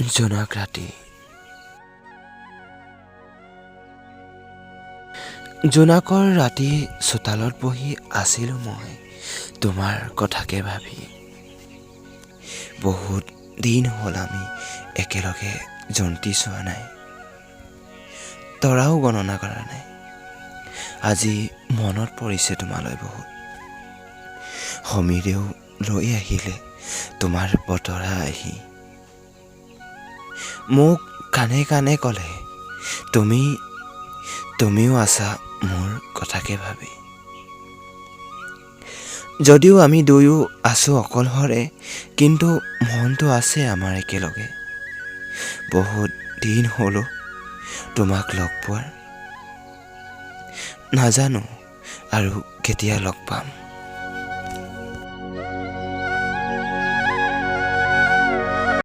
জোনাক ৰাতি জোনাকৰ ৰাতি চোতালত বহি আছিলোঁ মই তোমাৰ কথাকে ভাবি। বহুত দিন হ'ল আমি একেলগে জন্তি চোৱা নাই, তৰাও গণনা কৰা নাই। আজি মনত পৰিছে তোমালৈ বহুত। সমীৰেও লৈ আহিলে তোমাৰ বতৰা আহি। মোক কাণে কাণে ক'লে তুমিও আছা মোৰ কথাকে ভাবি। যদিও আমি দুয়ো আছোঁ অকলশৰে, কিন্তু মনটো আছে আমাৰ একেলগে। বহুত দিন হ'ল তোমাক লগ পোৱাৰ, নাজানো আৰু কেতিয়া লগ পাম।